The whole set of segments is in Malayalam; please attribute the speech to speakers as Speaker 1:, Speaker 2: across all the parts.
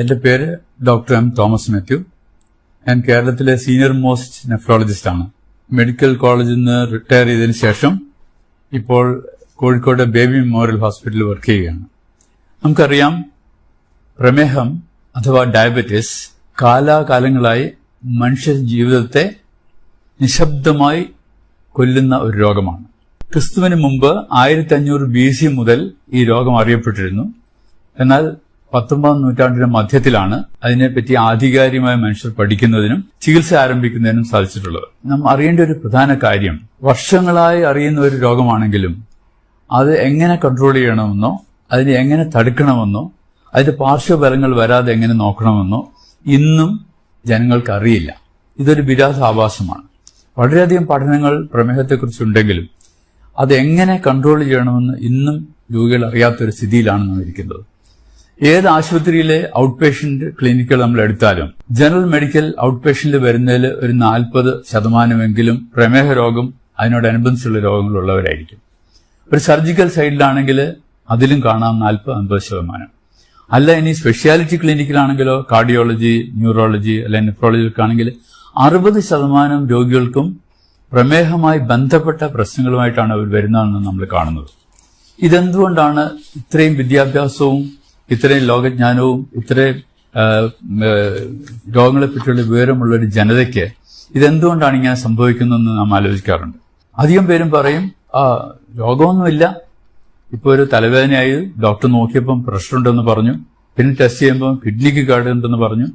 Speaker 1: എന്റെ പേര് ഡോക്ടർ എം തോമസ് മാത്യു. ഞാൻ കേരളത്തിലെ സീനിയർ മോസ്റ്റ് നെഫ്രോളജിസ്റ്റാണ്. മെഡിക്കൽ കോളേജിൽ നിന്ന് റിട്ടയർ ചെയ്തതിനു ശേഷം ഇപ്പോൾ കോഴിക്കോട് ബേബി മെമ്മോറിയൽ ഹോസ്പിറ്റലിൽ വർക്ക് ചെയ്യുകയാണ്. നമുക്കറിയാം, പ്രമേഹം അഥവാ ഡയബറ്റിസ് കാലാകാലങ്ങളായി മനുഷ്യ ജീവിതത്തെ നിശബ്ദമായി കൊല്ലുന്ന ഒരു രോഗമാണ്. ക്രിസ്തുവിന് മുമ്പ് 1500 BC മുതൽ ഈ രോഗം അറിയപ്പെട്ടിരുന്നു. എന്നാൽ 19ാം നൂറ്റാണ്ടിന്റെ മധ്യത്തിലാണ് അതിനെപ്പറ്റി ആധികാരികമായ മനുഷ്യർ പഠിക്കുന്നതിനും ചികിത്സ ആരംഭിക്കുന്നതിനും സാധിച്ചിട്ടുള്ളത്. നാം അറിയേണ്ട ഒരു പ്രധാന കാര്യം, വർഷങ്ങളായി അറിയുന്ന ഒരു രോഗമാണെങ്കിലും അത് എങ്ങനെ കൺട്രോൾ ചെയ്യണമെന്നോ അതിനെ എങ്ങനെ തടുക്കണമെന്നോ അതിന്റെ പാർശ്വഫലങ്ങൾ വരാതെ എങ്ങനെ നോക്കണമെന്നോ ഇന്നും ജനങ്ങൾക്ക് അറിയില്ല. ഇതൊരു വിരോധാഭാസമാണ്. വളരെയധികം പഠനങ്ങൾ പ്രമേഹത്തെക്കുറിച്ചുണ്ടെങ്കിലും അതെങ്ങനെ കൺട്രോൾ ചെയ്യണമെന്ന് ഇന്നും രോഗികൾ അറിയാത്തൊരു സ്ഥിതിയിലാണ് നാം ഇരിക്കുന്നത്. ഏത് ആശുപത്രിയിലെ ഔട്ട് പേഷ്യന്റ് ക്ലിനിക്കുകൾ നമ്മൾ എടുത്താലും ജനറൽ മെഡിക്കൽ ഔട്ട് പേഷ്യന്റിൽ വരുന്നതിൽ ഒരു 40% പ്രമേഹ രോഗം അതിനോടനുബന്ധിച്ചുള്ള രോഗങ്ങളുള്ളവരായിരിക്കും. ഒരു സർജിക്കൽ സൈഡിലാണെങ്കിൽ അതിലും കാണാം 40-50%. അല്ല, ഇനി സ്പെഷ്യാലിറ്റി ക്ലിനിക്കിലാണെങ്കിലോ കാർഡിയോളജി, ന്യൂറോളജി അല്ലെങ്കിൽ നെഫ്രോളജിക്കാണെങ്കിൽ 60% രോഗികൾക്കും പ്രമേഹമായി ബന്ധപ്പെട്ട പ്രശ്നങ്ങളുമായിട്ടാണ് അവർ വരുന്നതെന്ന് നമ്മൾ കാണുന്നത്. ഇതെന്തുകൊണ്ടാണ് ഇത്രയും വിദ്യാഭ്യാസവും ഇത്രയും ലോകജ്ഞാനവും ഇത്രയും രോഗങ്ങളെപ്പറ്റിയുള്ള വിവരമുള്ള ഒരു ജനതയ്ക്ക് ഇതെന്തുകൊണ്ടാണ് ഇങ്ങനെ സംഭവിക്കുന്നതെന്ന് നാം ആലോചിക്കാറുണ്ട്. അധികം പേരും പറയും, രോഗമൊന്നുമില്ല, ഇപ്പോൾ ഒരു തലവേദനയായി ഡോക്ടർ നോക്കിയപ്പം പ്രഷർ ഉണ്ടെന്ന് പറഞ്ഞു, പിന്നെ ടെസ്റ്റ് ചെയ്യുമ്പോൾ കിഡ്നിക്ക് കേടുണ്ടെന്ന് പറഞ്ഞു.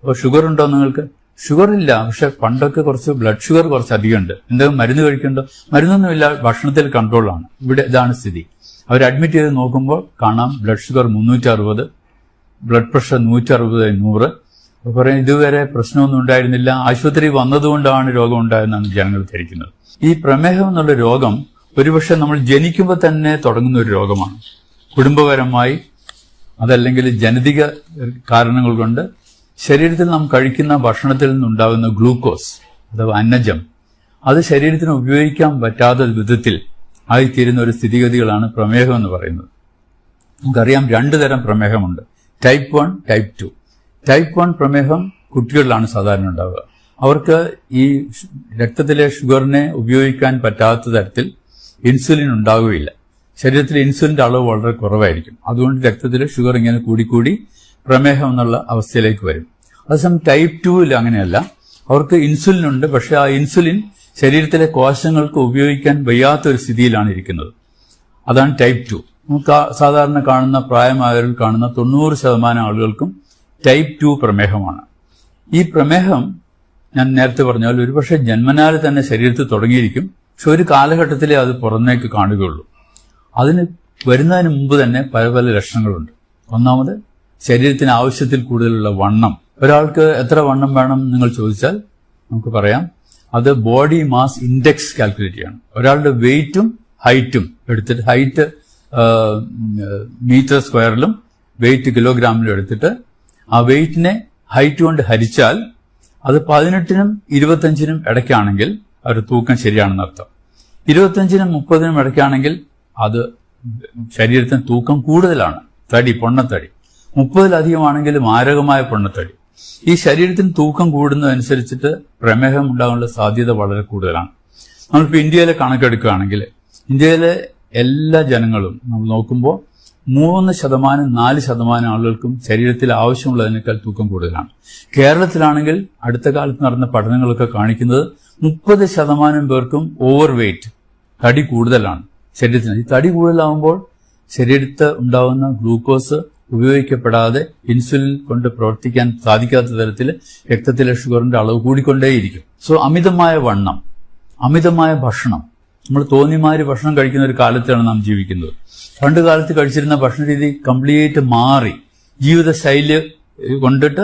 Speaker 1: അപ്പോൾ ഷുഗർ ഉണ്ടോ നിങ്ങൾക്ക്? ഷുഗർ ഇല്ല, പക്ഷെ പണ്ടൊക്കെ കുറച്ച് ബ്ലഡ് ഷുഗർ കുറച്ച് അധികമുണ്ട്, എന്തെങ്കിലും മരുന്ന് കഴിക്കണ്ടോ? മരുന്നൊന്നുമില്ല, ഭക്ഷണത്തിൽ കൺട്രോളാണ്. ഇവിടെ ഇതാണ് സ്ഥിതി. അവർ അഡ്മിറ്റ് ചെയ്ത് നോക്കുമ്പോൾ കാണാം ബ്ലഡ് ഷുഗർ 360, ബ്ലഡ് പ്രഷർ 160/100. അപ്പോൾ പറയും ഇതുവരെ പ്രശ്നമൊന്നും ഉണ്ടായിരുന്നില്ല, ആശുപത്രി വന്നതുകൊണ്ടാണ് രോഗം ഉണ്ടായെന്നാണ് ജനങ്ങൾ ധരിക്കുന്നത്. ഈ പ്രമേഹം എന്നുള്ള രോഗം ഒരുപക്ഷെ നമ്മൾ ജനിക്കുമ്പോൾ തന്നെ തുടങ്ങുന്ന ഒരു രോഗമാണ്. കുടുംബപരമായി അതല്ലെങ്കിൽ ജനിതക കാരണങ്ങൾ കൊണ്ട് ശരീരത്തിൽ നാം കഴിക്കുന്ന ഭക്ഷണത്തിൽ നിന്നുണ്ടാകുന്ന ഗ്ലൂക്കോസ് അഥവാ അന്നജം അത് ശരീരത്തിന് ഉപയോഗിക്കാൻ പറ്റാത്ത വിധത്തിൽ ആയിത്തീരുന്ന ഒരു സ്ഥിതിഗതികളാണ് പ്രമേഹം എന്ന് പറയുന്നത്. നമുക്കറിയാം 2 തരം പ്രമേഹമുണ്ട്, ടൈപ്പ് 1, ടൈപ്പ് 2. ടൈപ്പ് 1 പ്രമേഹം കുട്ടികളിലാണ് സാധാരണ ഉണ്ടാവുക. അവർക്ക് ഈ രക്തത്തിലെ ഷുഗറിനെ ഉപയോഗിക്കാൻ പറ്റാത്ത തരത്തിൽ ഇൻസുലിൻ ഉണ്ടാവുകയില്ല. ശരീരത്തിലെ ഇൻസുലിന്റെ അളവ് വളരെ കുറവായിരിക്കും. അതുകൊണ്ട് രക്തത്തിലെ ഷുഗർ ഇങ്ങനെ കൂടിക്കൂടി പ്രമേഹം എന്നുള്ള അവസ്ഥയിലേക്ക് വരും. അതേസമയം ടൈപ്പ് 2 അങ്ങനെയല്ല. അവർക്ക് ഇൻസുലിൻ ഉണ്ട്, പക്ഷെ ആ ഇൻസുലിൻ ശരീരത്തിലെ കോശങ്ങൾക്ക് ഉപയോഗിക്കാൻ വയ്യാത്തൊരു സ്ഥിതിയിലാണ് ഇരിക്കുന്നത്. അതാണ് ടൈപ്പ് 2. നമുക്ക് സാധാരണ കാണുന്ന പ്രായമായവരിൽ കാണുന്ന 90% ആളുകൾക്കും ടൈപ്പ് 2 പ്രമേഹമാണ്. ഈ പ്രമേഹം ഞാൻ നേരത്തെ പറഞ്ഞാൽ ഒരുപക്ഷെ ജന്മനാൽ തന്നെ ശരീരത്തിൽ തുടങ്ങിയിരിക്കും, പക്ഷെ ഒരു കാലഘട്ടത്തിലേ അത് പുറമേക്ക് കാണുകയുള്ളൂ. അതിന് വരുന്നതിന് മുമ്പ് തന്നെ പല പല ലക്ഷണങ്ങളുണ്ട്. ഒന്നാമത്, ശരീരത്തിന് ആവശ്യത്തിൽ കൂടുതലുള്ള വണ്ണം. ഒരാൾക്ക് എത്ര വണ്ണം വേണം നിങ്ങൾ ചോദിച്ചാൽ നമുക്ക് പറയാം, അത് ബോഡി മാസ് ഇൻഡെക്സ് കാൽക്കുലേറ്റ് ചെയ്യണം. ഒരാളുടെ വെയിറ്റും ഹൈറ്റും എടുത്തിട്ട്, ഹൈറ്റ് മീറ്റർ സ്ക്വയറിലും വെയിറ്റ് കിലോഗ്രാമിലും എടുത്തിട്ട് ആ വെയിറ്റിനെ ഹൈറ്റ് കൊണ്ട് ഹരിച്ചാൽ അത് 18നും 25നും ഇടയ്ക്കാണെങ്കിൽ ഒരു തൂക്കം ശരിയാണെന്ന് അർത്ഥം. 25നും 30നും ഇടയ്ക്കാണെങ്കിൽ അത് ശരീരത്തിന് തൂക്കം കൂടുതലാണ്, തടി, പൊണ്ണത്തടി. 30-ലധികമാണെങ്കിൽ മാരകമായ പൊണ്ണത്തടി. ഈ ശരീരത്തിന് തൂക്കം കൂടുന്നതനുസരിച്ചിട്ട് പ്രമേഹം ഉണ്ടാകാനുള്ള സാധ്യത വളരെ കൂടുതലാണ്. നമ്മളിപ്പോൾ ഇന്ത്യയിലെ കണക്കെടുക്കുകയാണെങ്കിൽ ഇന്ത്യയിലെ എല്ലാ ജനങ്ങളും നമ്മൾ നോക്കുമ്പോൾ 3%, 4% ആളുകൾക്കും ശരീരത്തിൽ ആവശ്യമുള്ളതിനേക്കാൾ തൂക്കം കൂടുതലാണ്. കേരളത്തിലാണെങ്കിൽ അടുത്ത കാലത്ത് നടന്ന പഠനങ്ങളൊക്കെ കാണിക്കുന്നത് 30% പേർക്കും ഓവർ വെയ്റ്റ്, തടി കൂടുതലാണ് ശരീരത്തിന്. ഈ തടി കൂടുതലാവുമ്പോൾ ശരീരത്ത് ഉണ്ടാവുന്ന ഗ്ലൂക്കോസ് ഉപയോഗിക്കപ്പെടാതെ ഇൻസുലിൻ കൊണ്ട് പ്രവർത്തിക്കാൻ സാധിക്കാത്ത തരത്തിൽ രക്തത്തിലെ ഷുഗറിന്റെ അളവ് കൂടിക്കൊണ്ടേയിരിക്കും. സോ അമിതമായ വണ്ണം, അമിതമായ ഭക്ഷണം, നമ്മൾ തോന്നിമാതിരി ഭക്ഷണം കഴിക്കുന്ന ഒരു കാലത്താണ് നാം ജീവിക്കുന്നത്. പണ്ട് കാലത്ത് കഴിച്ചിരുന്ന ഭക്ഷണ രീതി കംപ്ലീറ്റ് മാറി, ജീവിതശൈലി കൊണ്ടിട്ട്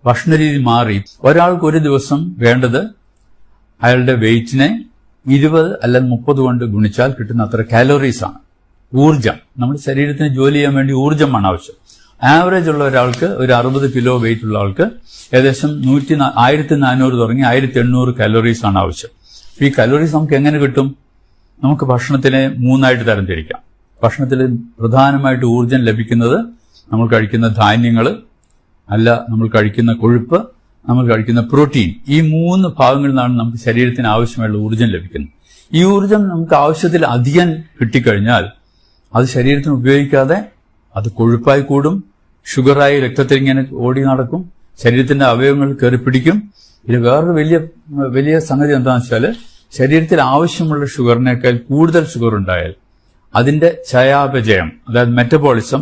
Speaker 1: ഭക്ഷണരീതി മാറി. ഒരാൾക്ക് ഒരു ദിവസം വേണ്ടത് അയാളുടെ വെയിറ്റിനെ 20 അല്ലെങ്കിൽ 30 കൊണ്ട് ഗുണിച്ചാൽ കിട്ടുന്ന അത്ര കാലോറീസ് ആണ്. ഊർജം, നമ്മുടെ ശരീരത്തിന് ജോലി ചെയ്യാൻ വേണ്ടി ഊർജ്ജമാണ് ആവശ്യം. ആവറേജ് ഉള്ള ഒരാൾക്ക്, ഒരു 60 കിലോ വെയിറ്റ് ഉള്ള ആൾക്ക് ഏകദേശം 1400 തുടങ്ങി 1800 കലോറീസ് ആണ് ആവശ്യം. ഈ കലോറീസ് നമുക്ക് എങ്ങനെ കിട്ടും? നമുക്ക് ഭക്ഷണത്തിനെ 3 തരംതിരിക്കാം. ഭക്ഷണത്തിൽ പ്രധാനമായിട്ട് ഊർജ്ജം ലഭിക്കുന്നത് നമ്മൾ കഴിക്കുന്ന ധാന്യങ്ങൾ, അല്ല നമ്മൾ കഴിക്കുന്ന കൊഴുപ്പ്, നമ്മൾ കഴിക്കുന്ന പ്രോട്ടീൻ, ഈ 3 ഭാഗങ്ങളിൽ നിന്നാണ് നമുക്ക് ശരീരത്തിന് ആവശ്യമായുള്ള ഊർജ്ജം ലഭിക്കുന്നത്. ഈ ഊർജ്ജം നമുക്ക് ആവശ്യത്തിൽ അധികം കിട്ടിക്കഴിഞ്ഞാൽ അത് ശരീരത്തിന് ഉപയോഗിക്കാതെ അത് കൊഴുപ്പായി കൂടും, ഷുഗറായി രക്തത്തിൽ ഇങ്ങനെ ഓടി നടക്കും, ശരീരത്തിന്റെ അവയവങ്ങൾ കയറി പിടിക്കും. ഇത് വേറൊരു വലിയ സംഗതി എന്താണെന്ന് വെച്ചാൽ, ശരീരത്തിൽ ആവശ്യമുള്ള ഷുഗറിനേക്കാൾ കൂടുതൽ ഷുഗർ ഉണ്ടായാൽ അതിന്റെ ചയാപചയം, അതായത് മെറ്റബോളിസം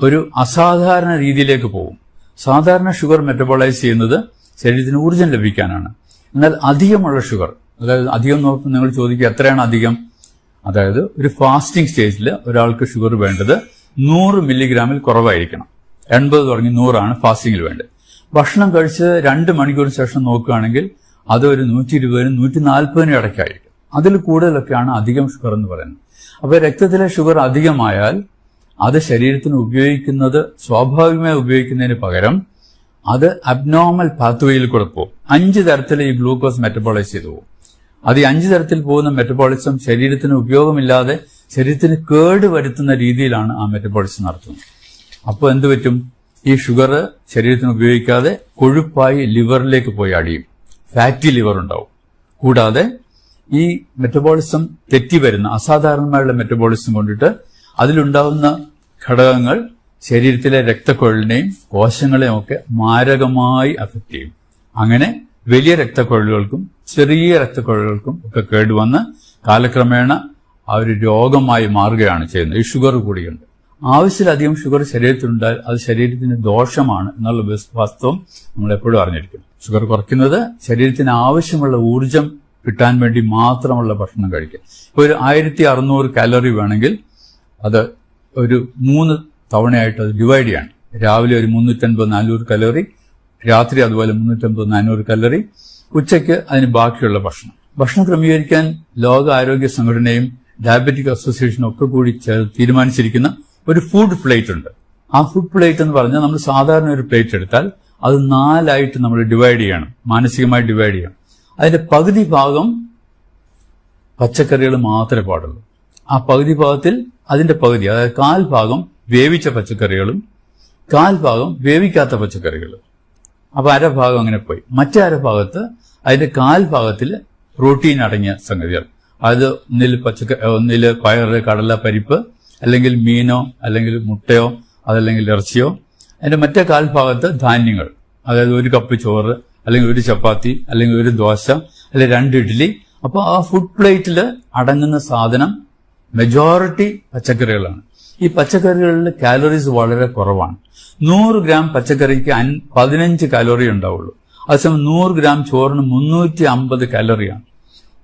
Speaker 1: ഒരു അസാധാരണ രീതിയിലേക്ക് പോകും. സാധാരണ ഷുഗർ മെറ്റബോളൈസ് ചെയ്യുന്നത് ശരീരത്തിന് ഊർജ്ജം ലഭിക്കാനാണ്. എന്നാൽ അധികമുള്ള ഷുഗർ, അതായത് അധികം നോക്കുമ്പോൾ നിങ്ങൾ ചോദിക്കുക എത്രയാണ് അധികം? അതായത് ഒരു ഫാസ്റ്റിംഗ് സ്റ്റേജിൽ ഒരാൾക്ക് ഷുഗർ വേണ്ടത് 100 മില്ലിഗ്രാമിൽ കുറവായിരിക്കണം. 80 തുടങ്ങി 100 ഫാസ്റ്റിംഗിൽ വേണ്ടത്. ഭക്ഷണം കഴിച്ച് 2 മണിക്കൂറിന് ശേഷം നോക്കുകയാണെങ്കിൽ അത് ഒരു 120-നും 140-നും ഇടയ്ക്കായിരിക്കും. അതിൽ കൂടുതലൊക്കെയാണ് അധികം ഷുഗർ എന്ന് പറയുന്നത്. അപ്പോൾ രക്തത്തിലെ ഷുഗർ അധികമായാൽ അത് ശരീരത്തിന് ഉപയോഗിക്കുന്നത് സ്വാഭാവികമായി ഉപയോഗിക്കുന്നതിന് പകരം അത് അബ്നോർമൽ പാത്വേയിൽ കൂടെ പോകും. 5 തരത്തിൽ ഈ ഗ്ലൂക്കോസ് മെറ്റബോളൈസ് ചെയ്തു പോകും. അത് ഈ 5 തരത്തിൽ പോകുന്ന മെറ്റബോളിസം ശരീരത്തിന് ഉപയോഗമില്ലാതെ ശരീരത്തിന് കേട് വരുത്തുന്ന രീതിയിലാണ് ആ മെറ്റബോളിസം നടത്തുന്നത്. അപ്പോൾ എന്ത് പറ്റും? ഈ ഷുഗർ ശരീരത്തിന് ഉപയോഗിക്കാതെ കൊഴുപ്പായി ലിവറിലേക്ക് പോയി അടിയും. ഫാറ്റി ലിവർ ഉണ്ടാവും. കൂടാതെ ഈ മെറ്റബോളിസം തെറ്റി വരുന്ന അസാധാരണമായുള്ള മെറ്റബോളിസം കൊണ്ടിട്ട് അതിലുണ്ടാവുന്ന ഘടകങ്ങൾ ശരീരത്തിലെ രക്തക്കുഴലിനെയും കോശങ്ങളെയും ഒക്കെ മാരകമായി അഫക്റ്റ് ചെയ്യും. അങ്ങനെ വലിയ രക്തക്കുഴലുകൾക്കും ചെറിയ രക്തക്കുഴലുകൾക്കും ഒക്കെ കേടുവന്ന് കാലക്രമേണ ആ ഒരു രോഗമായി മാറുകയാണ് ചെയ്യുന്നത്. ഈ ഷുഗർ കൂടിയുണ്ട്. ആവശ്യത്തിലധികം ഷുഗർ ശരീരത്തിലുണ്ടായാൽ അത് ശരീരത്തിന് ദോഷമാണ് എന്നുള്ള വാസ്തവം നമ്മൾ എപ്പോഴും അറിഞ്ഞിരിക്കും. ഷുഗർ കുറയ്ക്കുന്നത് ശരീരത്തിന് ആവശ്യമുള്ള ഊർജം കിട്ടാൻ വേണ്ടി മാത്രമുള്ള ഭക്ഷണം കഴിക്കുക. ഇപ്പോൾ ഒരു 1600 കാലറി വേണമെങ്കിൽ അത് ഒരു 3 തവണയായിട്ട് അത് ഡിവൈഡ് ചെയ്യണം. രാവിലെ ഒരു 350-400 കലോറി, രാത്രി അതുപോലെ 350-400 കലോറി, ഉച്ചയ്ക്ക് അതിന് ബാക്കിയുള്ള ഭക്ഷണം ക്രമീകരിക്കാൻ ലോക ആരോഗ്യ സംഘടനയും ഡയബറ്റിക് അസോസിയേഷനും ഒക്കെ കൂടി തീരുമാനിച്ചിരിക്കുന്ന ഒരു ഫുഡ് പ്ലേറ്റ് ഉണ്ട്. ആ ഫുഡ് പ്ലേറ്റ് എന്ന് പറഞ്ഞാൽ നമ്മൾ സാധാരണ ഒരു പ്ലേറ്റ് എടുത്താൽ അത് 4 നമ്മൾ ഡിവൈഡ് ചെയ്യണം, മാനസികമായി ഡിവൈഡ് ചെയ്യണം. അതിന്റെ പകുതി ഭാഗം പച്ചക്കറികൾ മാത്രമേ പാടുള്ളൂ. ആ പകുതി ഭാഗത്തിൽ അതിന്റെ പകുതി, അതായത് 1/4 ഭാഗം വേവിച്ച പച്ചക്കറികളും 1/4 ഭാഗം വേവിക്കാത്ത പച്ചക്കറികളും. അപ്പൊ 1/2 ഭാഗം അങ്ങനെ പോയി. മറ്റേ 1/2 ഭാഗത്ത് അതിന്റെ 1/4 ഭാഗത്തിൽ പ്രോട്ടീൻ അടങ്ങിയ സംഗതികൾ, അത് ഒന്നില് പയറ്, കടല, പരിപ്പ്, അല്ലെങ്കിൽ മീനോ അല്ലെങ്കിൽ മുട്ടയോ അതല്ലെങ്കിൽ ഇറച്ചിയോ. അതിന്റെ മറ്റേ 1/4 ഭാഗത്ത് ധാന്യങ്ങൾ, അതായത് 1 കപ്പ് ചോറ് അല്ലെങ്കിൽ 1 ചപ്പാത്തി അല്ലെങ്കിൽ 1 ദോശ അല്ലെങ്കിൽ 2 ഇഡ്ഡലി. അപ്പോൾ ആ ഫുഡ് പ്ലേറ്റിൽ അടങ്ങുന്ന സാധനം മെജോറിറ്റി പച്ചക്കറികളാണ്. ഈ പച്ചക്കറികളിൽ കാലറീസ് വളരെ കുറവാണ്. 100 ഗ്രാം പച്ചക്കറിക്ക് 15 കാലറി ഉണ്ടാവുള്ളൂ. അതേസമയം 100 ഗ്രാം ചോറിന് 350 കാലറിയാണ്.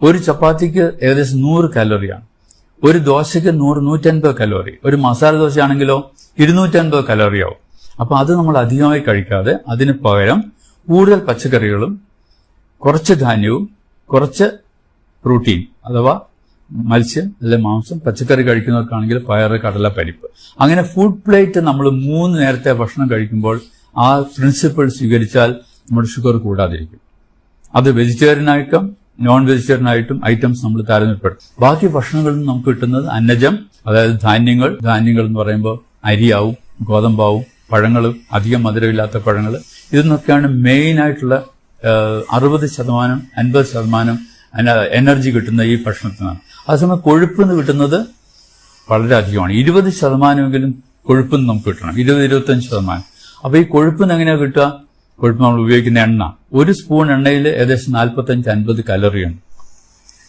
Speaker 1: 1 ചപ്പാത്തിക്ക് ഏകദേശം 100 കാലറിയാണ്. 1 ദോശയ്ക്ക് 100-150 കലോറി. ഒരു മസാല ദോശയാണെങ്കിലോ 250 കലോറിയാവും. അപ്പൊ അത് നമ്മൾ അധികമായി കഴിക്കാതെ അതിന് പകരം കൂടുതൽ പച്ചക്കറികളും കുറച്ച് ധാന്യവും കുറച്ച് പ്രോട്ടീൻ അഥവാ മത്സ്യം അല്ലെങ്കിൽ മാംസം, പച്ചക്കറി കഴിക്കുന്നവർക്കാണെങ്കിൽ പയറ്, കടല, പരിപ്പ്, അങ്ങനെ ഫുഡ് പ്ലേറ്റ് നമ്മൾ 3 നേരത്തെ ഭക്ഷണം കഴിക്കുമ്പോൾ ആ പ്രിൻസിപ്പിൾ സ്വീകരിച്ചാൽ നമ്മുടെ ഷുഗർ കൂടാതിരിക്കും. അത് വെജിറ്റേറിയനായിട്ടും നോൺ വെജിറ്റേറിയനായിട്ടും ഐറ്റംസ് നമ്മൾ താരതമ്യപ്പെടുത്തും. ബാക്കി ഭക്ഷണങ്ങളിൽ നിന്ന് നമുക്ക് കിട്ടുന്നത് അന്നജം, അതായത് ധാന്യങ്ങൾ എന്ന് പറയുമ്പോൾ അരിയാവും, ഗോതമ്പാവും, പഴങ്ങളും, അധികം മധുരമില്ലാത്ത പഴങ്ങൾ, ഇതെന്നൊക്കെയാണ് മെയിൻ ആയിട്ടുള്ള 60%, 50% എനർജി കിട്ടുന്ന ഈ ഭക്ഷണത്തിനാണ്. അതേസമയം കൊഴുപ്പ് നിന്ന് കിട്ടുന്നത് വളരെ അധികമാണ്. 20%-എങ്കിലും കൊഴുപ്പ് നമുക്ക് കിട്ടണം, 20-25%. അപ്പൊ ഈ കൊഴുപ്പിന് എങ്ങനെയാണ് കിട്ടുക? കൊഴുപ്പ് നമ്മൾ ഉപയോഗിക്കുന്ന എണ്ണ, 1 സ്പൂൺ എണ്ണയിൽ ഏകദേശം 45-50 കലോറിയാണ്.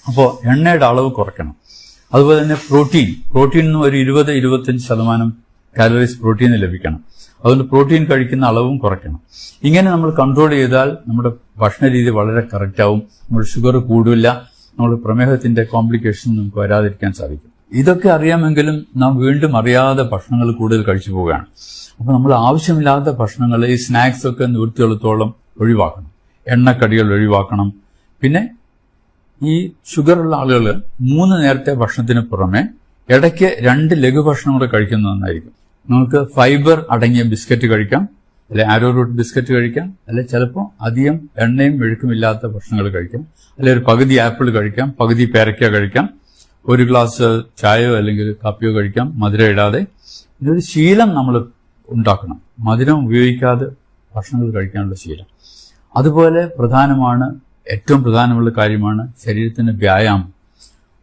Speaker 1: അപ്പോൾ എണ്ണയുടെ അളവ് കുറയ്ക്കണം. അതുപോലെ തന്നെ പ്രോട്ടീനിന് ഒരു 20-25% കാലറീസ് പ്രോട്ടീന് ലഭിക്കണം. അതുകൊണ്ട് പ്രോട്ടീൻ കഴിക്കുന്ന അളവും കുറയ്ക്കണം. ഇങ്ങനെ നമ്മൾ കൺട്രോൾ ചെയ്താൽ നമ്മുടെ ഭക്ഷണ രീതി വളരെ കറക്റ്റ് ആവും. നമ്മുടെ ഷുഗർ കൂടില്ല, നമ്മുടെ പ്രമേഹത്തിന്റെ കോംപ്ലിക്കേഷൻ നമുക്ക് വരാതിരിക്കാൻ സാധിക്കും. ഇതൊക്കെ അറിയാമെങ്കിലും നാം വീണ്ടും അറിയാതെ ഭക്ഷണങ്ങൾ കൂടുതൽ കഴിച്ചു പോവുകയാണ്. അപ്പൊ നമ്മൾ ആവശ്യമില്ലാത്ത ഭക്ഷണങ്ങൾ, ഈ സ്നാക്സ് ഒക്കെ നിവൃത്തിയുള്ളത്തോളം ഒഴിവാക്കണം. എണ്ണക്കടികൾ ഒഴിവാക്കണം. പിന്നെ ഈ ഷുഗറുള്ള ആളുകൾ 3 നേരത്തെ ഭക്ഷണത്തിന് പുറമെ ഇടയ്ക്ക് 2 ലഘുഭക്ഷണം കൂടെ കഴിക്കുന്നത് നന്നായിരിക്കും. നമുക്ക് ഫൈബർ അടങ്ങിയ ബിസ്ക്കറ്റ് കഴിക്കാം, അല്ലെ ആരോ റൂട്ട് ബിസ്ക്കറ്റ് കഴിക്കാം, അല്ലെ ചിലപ്പോൾ അധികം എണ്ണയും മെഴുക്കുമില്ലാത്ത ഭക്ഷണങ്ങൾ കഴിക്കാം, അല്ലെ ഒരു പകുതി ആപ്പിൾ കഴിക്കാം, പകുതി പേരയ്ക്ക കഴിക്കാം, 1 ഗ്ലാസ് ചായയോ അല്ലെങ്കിൽ കാപ്പിയോ കഴിക്കാം, മധുരം ഇടാതെ. ഇതൊരു ശീലം നമ്മൾ ഉണ്ടാക്കണം. മധുരം ഉപയോഗിക്കാതെ ഭക്ഷണങ്ങൾ കഴിക്കാനുള്ള ശീലം. അതുപോലെ ഏറ്റവും പ്രധാനമുള്ള കാര്യമാണ് ശരീരത്തിന് വ്യായാമം.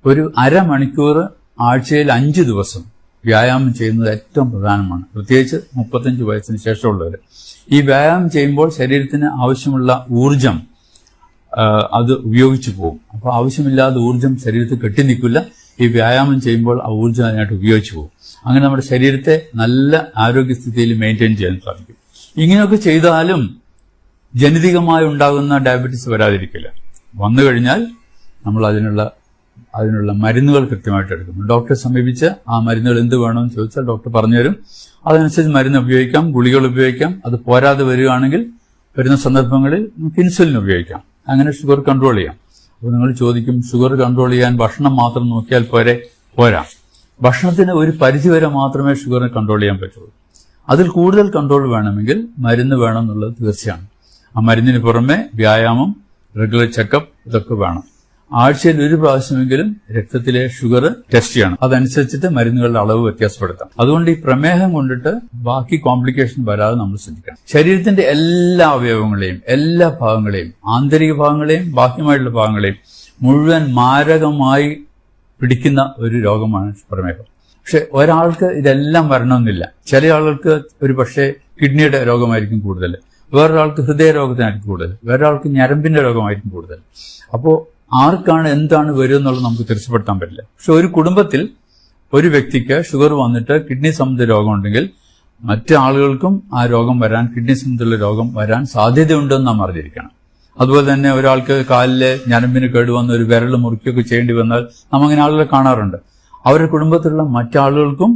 Speaker 1: ഒരു അരമണിക്കൂർ ആഴ്ചയിൽ 5 ദിവസം വ്യായാമം ചെയ്യുന്നത് ഏറ്റവും പ്രധാനമാണ്. പ്രത്യേകിച്ച് 35 വയസ്സിന് ശേഷമുള്ളവർ ഈ വ്യായാമം ചെയ്യുമ്പോൾ ശരീരത്തിന് ആവശ്യമുള്ള ഊർജം അത് ഉപയോഗിച്ചു പോകും. അപ്പോൾ ആവശ്യമില്ലാതെ ഊർജം ശരീരത്തിൽ കെട്ടിനിൽക്കില്ല. ഈ വ്യായാമം ചെയ്യുമ്പോൾ ആ ഊർജം അതിനായിട്ട് ഉപയോഗിച്ചു പോകും. അങ്ങനെ നമ്മുടെ ശരീരത്തെ നല്ല ആരോഗ്യസ്ഥിതിയിൽ മെയിൻറ്റെയിൻ ചെയ്യാൻ സാധിക്കും. ഇങ്ങനെയൊക്കെ ചെയ്താലും ജനിതകമായി ഉണ്ടാകുന്ന ഡയബറ്റീസ് വരാതിരിക്കില്ല. വന്നു കഴിഞ്ഞാൽ നമ്മൾ അതിനുള്ള മരുന്നുകൾ കൃത്യമായിട്ട് എടുക്കും. ഡോക്ടറെ സമീപിച്ച് ആ മരുന്നുകൾ എന്ത് വേണമെന്ന് ചോദിച്ചാൽ ഡോക്ടർ പറഞ്ഞുതരും. അതനുസരിച്ച് മരുന്ന് ഉപയോഗിക്കാം, ഗുളികൾ ഉപയോഗിക്കാം. അത് പോരാതെ വരികയാണെങ്കിൽ വരുന്ന സന്ദർഭങ്ങളിൽ നമുക്ക് ഇൻസുലിൻ ഉപയോഗിക്കാം. അങ്ങനെ ഷുഗർ കൺട്രോൾ ചെയ്യാം. അപ്പോൾ നിങ്ങൾ ചോദിക്കും, ഷുഗർ കൺട്രോൾ ചെയ്യാൻ ഭക്ഷണം മാത്രം നോക്കിയാൽ പോരാ. ഭക്ഷണത്തിന് ഒരു പരിധിവരെ മാത്രമേ ഷുഗറിനെ കൺട്രോൾ ചെയ്യാൻ പറ്റുള്ളൂ. അതിൽ കൂടുതൽ കൺട്രോൾ വേണമെങ്കിൽ മരുന്ന് വേണം എന്നുള്ളത് തീർച്ചയാണ്. ആ മരുന്നിന് പുറമെ വ്യായാമം, റെഗുലർ ചെക്കപ്പ് ഇതൊക്കെ വേണം. ആഴ്ചയിൽ 1 പ്രാവശ്യമെങ്കിലും രക്തത്തിലെ ഷുഗർ ടെസ്റ്റ് ചെയ്യണം. അതനുസരിച്ചിട്ട് മരുന്നുകളുടെ അളവ് വ്യത്യാസപ്പെടുത്താം. അതുകൊണ്ട് ഈ പ്രമേഹം കൊണ്ടിട്ട് ബാക്കി കോംപ്ലിക്കേഷൻ വരാതെ നമ്മൾ ശ്രദ്ധിക്കണം. ശരീരത്തിന്റെ എല്ലാ അവയവങ്ങളെയും, എല്ലാ ഭാഗങ്ങളെയും, ആന്തരിക ഭാഗങ്ങളെയും ബാഹ്യമായിട്ടുള്ള ഭാഗങ്ങളെയും മുഴുവൻ മാരകമായി പിടിക്കുന്ന ഒരു രോഗമാണ് പ്രമേഹം. പക്ഷെ ഒരാൾക്ക് ഇതെല്ലാം വരണമെന്നില്ല. ചില ആളുകൾക്ക് ഒരു പക്ഷേ കിഡ്നിയുടെ രോഗമായിരിക്കും കൂടുതൽ, വേറൊരാൾക്ക് ഹൃദയരോഗത്തിനായിരിക്കും കൂടുതൽ, വേറൊരാൾക്ക് ഞരമ്പിന്റെ രോഗമായിരിക്കും കൂടുതൽ. അപ്പോൾ ആർക്കാണ് എന്താണ് വരിക എന്നുള്ളത് നമുക്ക് തിരിച്ചപ്പെടുത്താൻ പറ്റില്ല. പക്ഷെ ഒരു കുടുംബത്തിൽ ഒരു വ്യക്തിക്ക് ഷുഗർ വന്നിട്ട് കിഡ്നി സംബന്ധിച്ച രോഗമുണ്ടെങ്കിൽ മറ്റു ആളുകൾക്കും ആ രോഗം വരാൻ, കിഡ്നി സംബന്ധിച്ചുള്ള രോഗം വരാൻ സാധ്യതയുണ്ടെന്ന് നാം അറിഞ്ഞിരിക്കണം. അതുപോലെ തന്നെ ഒരാൾക്ക് കാലിലെ ഞരമ്പിന് കേടുവന്ന് ഒരു വിരൽ മുറിക്കുകയൊക്കെ ചെയ്യേണ്ടി വന്നാൽ നാം അങ്ങനെ ആളുകളെ കാണാറുണ്ട്. അവരുടെ കുടുംബത്തിലുള്ള മറ്റാളുകൾക്കും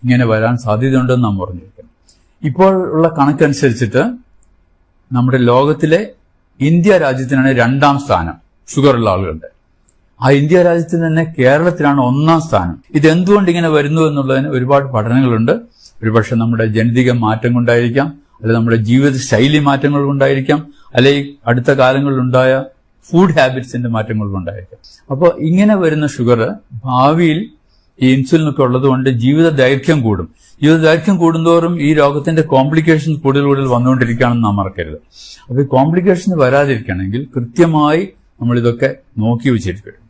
Speaker 1: ഇങ്ങനെ വരാൻ സാധ്യതയുണ്ടെന്ന് നാം പറഞ്ഞിരിക്കണം. ഇപ്പോൾ ഉള്ള കണക്കനുസരിച്ചിട്ട് നമ്മുടെ ലോകത്തിലെ ഇന്ത്യ രാജ്യത്തിനാണ് 2ാം സ്ഥാനം ഷുഗറുള്ള ആളുകളുടെ. ആ ഇന്ത്യ രാജ്യത്തിൽ തന്നെ കേരളത്തിലാണ് 1ാം സ്ഥാനം. ഇതെന്തുകൊണ്ട് ഇങ്ങനെ വരുന്നു എന്നുള്ളതിന് ഒരുപാട് പഠനങ്ങളുണ്ട്. ഒരുപക്ഷെ നമ്മുടെ ജനിതക മാറ്റം കൊണ്ടായിരിക്കാം, അല്ലെങ്കിൽ നമ്മുടെ ജീവിത ശൈലി മാറ്റങ്ങൾ കൊണ്ടായിരിക്കാം, അല്ലെങ്കിൽ അടുത്ത കാലങ്ങളിലുണ്ടായ ഫുഡ് ഹാബിറ്റ്സിന്റെ മാറ്റങ്ങൾ കൊണ്ടായിരിക്കാം. അപ്പോൾ ഇങ്ങനെ വരുന്ന ഷുഗർ ഭാവിയിൽ ഈ ഇൻസുലിനൊക്കെ ഉള്ളതുകൊണ്ട് ജീവിത ദൈർഘ്യം കൂടും. ജീവിത ദൈർഘ്യം കൂടുന്തോറും ഈ രോഗത്തിന്റെ കോംപ്ലിക്കേഷൻ കൂടുതൽ വന്നുകൊണ്ടിരിക്കുകയാണെന്ന് നാം മറക്കരുത്. അപ്പോൾ ഈ കോംപ്ലിക്കേഷൻ വരാതിരിക്കണമെങ്കിൽ കൃത്യമായി നമ്മളിതൊക്കെ നോക്കി വെച്ചിരിക്കണം.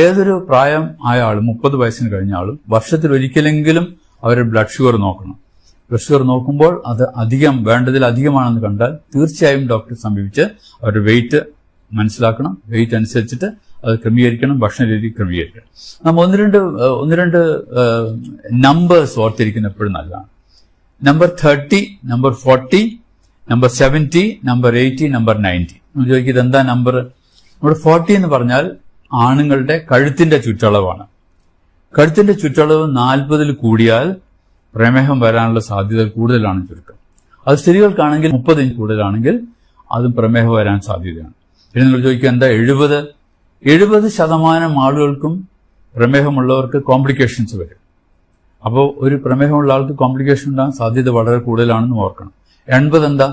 Speaker 1: ഏതൊരു പ്രായം ആയ ആളും, 30 വയസ്സിന് കഴിഞ്ഞ ആളും വർഷത്തിൽ ഒരിക്കലെങ്കിലും അവരുടെ ബ്ലഡ് ഷുഗർ നോക്കണം. ബ്ലഡ് ഷുഗർ നോക്കുമ്പോൾ അത് വേണ്ടതിലധികമാണെന്ന് കണ്ടാൽ തീർച്ചയായും ഡോക്ടറെ സമീപിച്ച് അവരുടെ വെയിറ്റ് മനസ്സിലാക്കണം. വെയിറ്റ് അനുസരിച്ചിട്ട് അത് ക്രമീകരിക്കണം, ഭക്ഷണ രീതി ക്രമീകരിക്കണം. നാം ഒന്ന് രണ്ട് നമ്പേഴ്സ് ഓർത്തിരിക്കുന്ന എപ്പോഴും നല്ലതാണ്. Number 30, number 40, number 70, number 80, number 90. നമ്മൾ ചോദിക്കും ഇതെന്താ നമ്പർ? നമ്മുടെ 40 എന്ന് പറഞ്ഞാൽ ആണുങ്ങളുടെ കഴുത്തിന്റെ ചുറ്റളവാണ്. കഴുത്തിന്റെ ചുറ്റളവ് 40 കൂടിയാൽ പ്രമേഹം വരാനുള്ള സാധ്യത കൂടുതലാണ് ചുരുക്കം. അത് സ്ത്രീകൾക്കാണെങ്കിൽ 30 ഇഞ്ച് കൂടുതലാണെങ്കിൽ അതും പ്രമേഹം വരാൻ സാധ്യതയാണ്. പിന്നെ നിങ്ങൾ ചോദിക്കുക എന്താ 70% ആളുകൾക്കും പ്രമേഹമുള്ളവർക്ക് കോംപ്ലിക്കേഷൻസ് വരും. അപ്പോൾ ഒരു പ്രമേഹമുള്ള ആൾക്ക് കോംപ്ലിക്കേഷൻ ഉണ്ടാകാൻ സാധ്യത വളരെ കൂടുതലാണെന്ന് ഓർക്കണം. 80 എന്താ?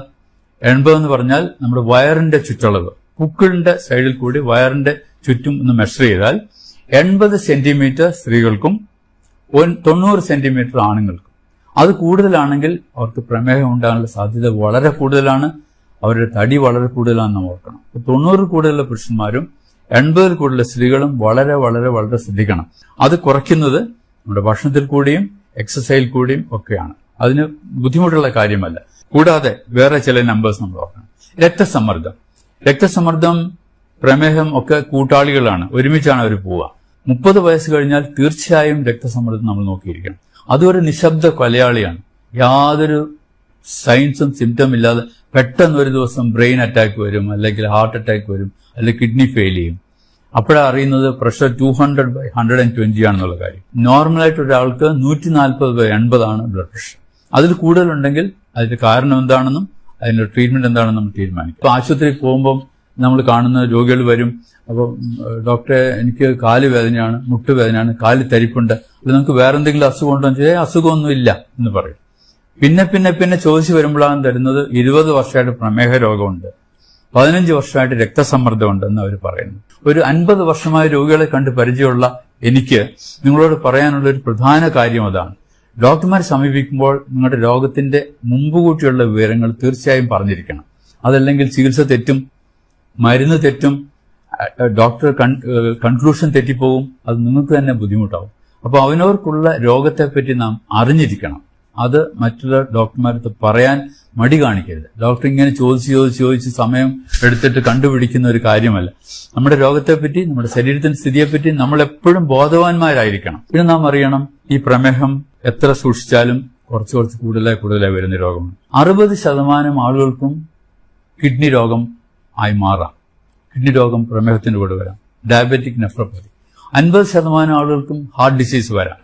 Speaker 1: 80 എന്ന് പറഞ്ഞാൽ നമ്മുടെ വയറിന്റെ ചുറ്റളവ്, പുക്കിളിന്റെ സൈഡിൽ കൂടി വയറിന്റെ ചുറ്റും ഒന്ന് മെഷർ ചെയ്താൽ 80 സെന്റിമീറ്റർ സ്ത്രീകൾക്കും 90 സെന്റിമീറ്റർ ആണുങ്ങൾക്കും. അത് കൂടുതലാണെങ്കിൽ അവർക്ക് പ്രമേഹം ഉണ്ടാകാനുള്ള സാധ്യത വളരെ കൂടുതലാണ്. അവരുടെ തടി വളരെ കൂടുതലാണെന്ന് നാം ഓർക്കണം. 90 കൂടുതലുള്ള പുരുഷന്മാരും 80 കൂടുതലുള്ള സ്ത്രീകളും വളരെ വളരെ വളരെ ശ്രദ്ധിക്കണം. അത് കുറയ്ക്കുന്നത് നമ്മുടെ ഭക്ഷണത്തിൽ കൂടിയും എക്സസൈസിൽ കൂടിയും ഒക്കെയാണ്. അതിന് ബുദ്ധിമുട്ടുള്ള കാര്യമല്ല. കൂടാതെ വേറെ ചില നമ്പേഴ്സ് നമ്മൾ ഓർക്കണം. രക്തസമ്മർദ്ദം, പ്രമേഹം ഒക്കെ കൂട്ടാളികളാണ്, ഒരുമിച്ചാണ് അവർ പോവുക. 30 വയസ്സ് കഴിഞ്ഞാൽ തീർച്ചയായും രക്തസമ്മർദ്ദം നമ്മൾ നോക്കിയിരിക്കണം. അതൊരു നിശബ്ദ കൊലയാളിയാണ്. യാതൊരു സൈൻസും സിംറ്റം ഇല്ലാതെ പെട്ടെന്ന് ഒരു ദിവസം ബ്രെയിൻ അറ്റാക്ക് വരും, അല്ലെങ്കിൽ ഹാർട്ട് അറ്റാക്ക് വരും, അല്ലെങ്കിൽ കിഡ്നി ഫെയിൽ ചെയ്യും. അപ്പോഴാണ് അറിയുന്നത് പ്രഷർ 200/120 ആണെന്നുള്ള കാര്യം. നോർമലായിട്ട് ഒരാൾക്ക് 140/80 ആണ് ബ്ലഡ് പ്രഷർ. അതിൽ കൂടുതലുണ്ടെങ്കിൽ അതിന്റെ കാരണം എന്താണെന്നും അതിന്റെ ട്രീറ്റ്മെന്റ് എന്താണെന്നും നമ്മൾ തീരുമാനിക്കും. ഇപ്പൊ ആശുപത്രിയിൽ പോകുമ്പോൾ നമ്മൾ കാണുന്ന രോഗികൾ വരും. അപ്പോൾ ഡോക്ടറെ എനിക്ക് കാല് വേദനയാണ്, മുട്ടുവേദനയാണ്, കാല് തരിപ്പുണ്ട്, അല്ലെങ്കിൽ നമുക്ക് വേറെ എന്തെങ്കിലും അസുഖം ഉണ്ടോ എന്ന് ചോദിച്ചാൽ അസുഖമൊന്നും ഇല്ല എന്ന് പറയും. പിന്നെ ചോദിച്ചു വരുമ്പോഴാണ് തരുന്നത് 20 വർഷമായിട്ട് പ്രമേഹ രോഗമുണ്ട്, 15 വർഷമായിട്ട് രക്തസമ്മർദ്ദമുണ്ട് എന്ന് അവർ പറയുന്നു. ഒരു 50 വർഷമായ രോഗികളെ കണ്ട് പരിചയമുള്ള എനിക്ക് നിങ്ങളോട് പറയാനുള്ള ഒരു പ്രധാന കാര്യം അതാണ്. ഡോക്ടർമാരെ സമീപിക്കുമ്പോൾ നിങ്ങളുടെ രോഗത്തിന്റെ മുമ്പുകൂട്ടിയുള്ള വിവരങ്ങൾ തീർച്ചയായും പറഞ്ഞിരിക്കണം. അതല്ലെങ്കിൽ ചികിത്സ തെറ്റും, മരുന്ന് തെറ്റും, ഡോക്ടർ കൺക്ലൂഷൻ തെറ്റിപ്പോകും. അത് നിങ്ങൾക്ക് തന്നെ ബുദ്ധിമുട്ടാവും. അപ്പോൾ അവനവർക്കുള്ള രോഗത്തെപ്പറ്റി നാം അറിഞ്ഞിരിക്കണം. അത് മറ്റുള്ള ഡോക്ടർമാരടുത്ത് പറയാൻ മടി കാണിക്കരുത്. ഡോക്ടർ ഇങ്ങനെ ചോദിച്ച് സമയം എടുത്തിട്ട് കണ്ടുപിടിക്കുന്ന ഒരു കാര്യമല്ല. നമ്മുടെ രോഗത്തെപ്പറ്റി, നമ്മുടെ ശരീരത്തിന്റെ സ്ഥിതിയെപ്പറ്റി നമ്മൾ എപ്പോഴും ബോധവാന്മാരായിരിക്കണം. പിന്നെ നാം അറിയണം, ഈ പ്രമേഹം എത്ര സൂക്ഷിച്ചാലും കുറച്ച് കൂടുതലായി വരുന്ന രോഗമാണ്. 60% ആളുകൾക്കും കിഡ്നി രോഗം ആയി മാറാം. കിഡ്നി രോഗം പ്രമേഹത്തിന്റെ കൂടെ വരാം. Diabetic nephropathy. 50% ആളുകൾക്കും ഹാർട്ട് ഡിസീസ് വരാം.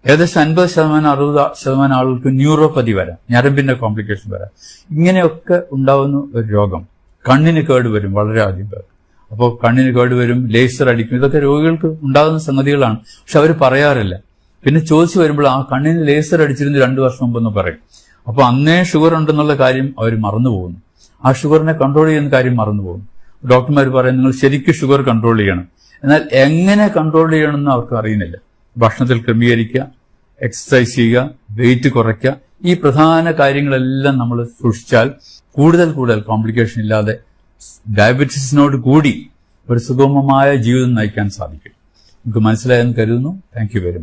Speaker 1: ഏകദേശം 50% 60% ആളുകൾക്ക് ന്യൂറോപ്പതി വരാം, ഞരമ്പിന്റെ കോംപ്ലിക്കേഷൻ വരാം. ഇങ്ങനെയൊക്കെ ഉണ്ടാവുന്ന ഒരു രോഗം. കണ്ണിന് കേട് വരും വളരെയധികം പേർ. അപ്പോൾ കണ്ണിന് കേട് വരും, ലേസർ അടിക്കും. ഇതൊക്കെ രോഗികൾക്ക് ഉണ്ടാകുന്ന സംഗതികളാണ്. പക്ഷെ അവർ പറയാറില്ല. പിന്നെ ചോദിച്ചു വരുമ്പോൾ ആ കണ്ണിന് ലേസർ അടിച്ചിരുന്നു 2 വർഷം മുമ്പെന്ന് പറയും. അപ്പോൾ അന്നേ ഷുഗർ ഉണ്ടെന്നുള്ള കാര്യം അവർ മറന്നുപോകുന്നു. ആ ഷുഗറിനെ കൺട്രോൾ ചെയ്യുന്ന കാര്യം മറന്നുപോകുന്നു. ഡോക്ടർമാർ പറയും നിങ്ങൾ ശരിക്കും ഷുഗർ കൺട്രോൾ ചെയ്യണം. എന്നാൽ എങ്ങനെ കൺട്രോൾ ചെയ്യണമെന്ന് അവർക്ക് അറിയുന്നില്ല. ഭക്ഷണത്തിൽ ക്രമീകരിക്കുക, എക്സസൈസ് ചെയ്യുക, വെയിറ്റ് കുറയ്ക്കുക, ഈ പ്രധാന കാര്യങ്ങളെല്ലാം നമ്മൾ സൂക്ഷിച്ചാൽ കൂടുതൽ കോംപ്ലിക്കേഷൻ ഇല്ലാതെ ഡയബറ്റീസിനോട് കൂടി ഒരു സുഗമമായ ജീവിതം നയിക്കാൻ സാധിക്കും. നമുക്ക് മനസ്സിലായെന്ന് കരുതുന്നു. Thank you very much.